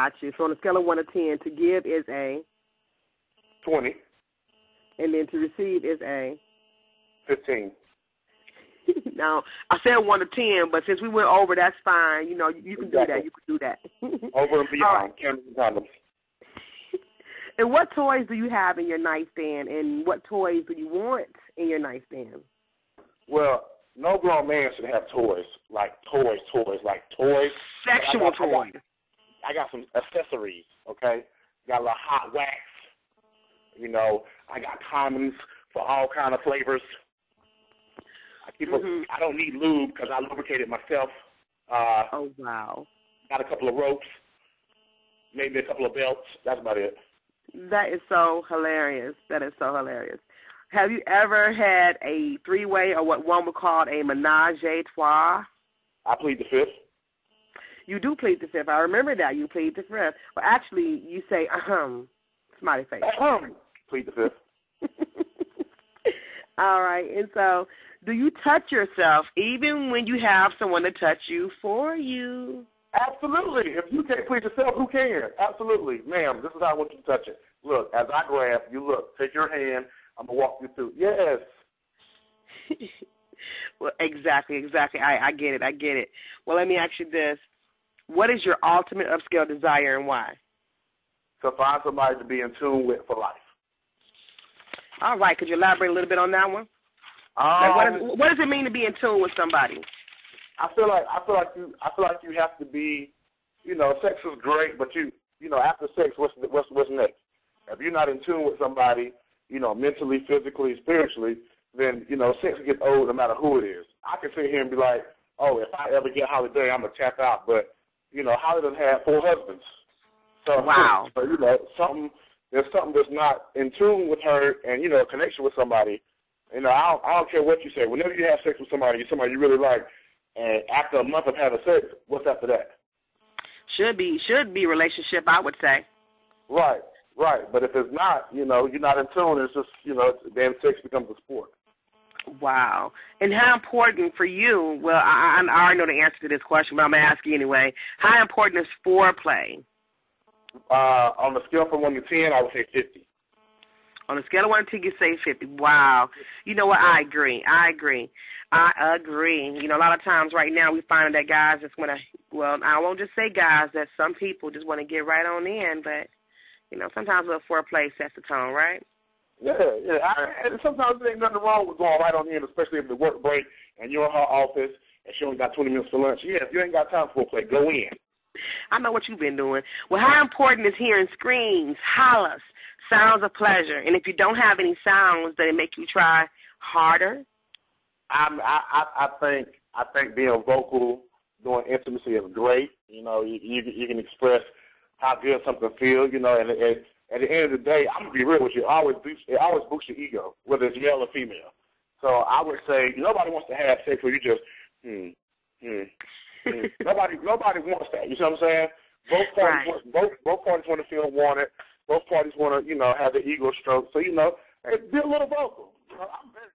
got you. So on a scale of 1 to 10, to give is a 20. And then to receive is a 15. Now, I said 1 to 10, but since we went over, that's fine. You know, you can Exactly. do that. Over and beyond. Cameras and condoms. And what toys do you have in your nightstand, and what toys do you want in your nightstand? Well, no grown man should have toys, like toys. Sexual toys. I got some accessories, okay? Got a little hot wax. You know, I got condoms for all kind of flavors. I don't need lube because I lubricate it myself. Oh, wow. Got a couple of ropes, maybe a couple of belts. That's about it. That is so hilarious. Have you ever had a three-way or what one would call a menage a trois? I plead the fifth. You do plead the fifth. I remember that. You plead the fifth. Well, actually, you say, smiley face. Plead the fifth. All right. And so, do you touch yourself even when you have someone to touch you for you? Absolutely. If you can't please yourself, who can? Absolutely. Ma'am, this is how I want you to touch it. Look, as I grab, you look. Take your hand. I'm going to walk you through. Yes. Well, exactly. I get it. Well, let me ask you this. What is your ultimate upscale desire and why? To find somebody to be in tune with for life. All right. Could you elaborate a little bit on that one? What does it mean to be in tune with somebody? I feel like you have to be, you know, sex is great, but you know, after sex, what's next? If you're not in tune with somebody, you know, mentally, physically, spiritually, then, you know, sex gets old no matter who it is. I can sit here and be like, oh, if I ever get Holly Day, I'm going to tap out. But, you know, Holly done had 4 husbands. So, wow. So, you know, there's something that's not in tune with her and, you know, a connection with somebody. You know, I don't care what you say. Whenever you have sex with somebody you really like, and after a month of having sex, what's after that? Should be relationship, I would say. Right. But if it's not, you know, you're not in tune, it's just, you know, then sex becomes a sport. Wow. And how important for you, well, I already know the answer to this question, but I'm going to ask you anyway. How important is foreplay? On the scale from 1 to 10, I would say 50. On a scale of 1 to 10, you say 50. Wow. You know what? I agree. You know, a lot of times right now we find that guys just want to, well, I won't just say guys, that some people just want to get right on in, but, you know, sometimes a little foreplay sets the tone, right? Yeah. And sometimes there ain't nothing wrong with going right on in, especially if the work break and you're in her office and she only got 20 minutes for lunch. Yeah, if you ain't got time for foreplay, go in. I know what you've been doing. Well, how important is hearing screams, hollers, sounds of pleasure? And if you don't have any sounds, does it make you try harder? I think being vocal during intimacy is great. You know, you can express how good something feels. You know, and at the end of the day, I'm gonna be real with you. It always boosts your ego, whether it's male or female. So I would say nobody wants to have sex where you just Nobody wants that. You see what I'm saying? Both parties want to feel wanted. Both parties want to, you know, have the ego stroke. So, you know, be a little vocal. You know, I'm very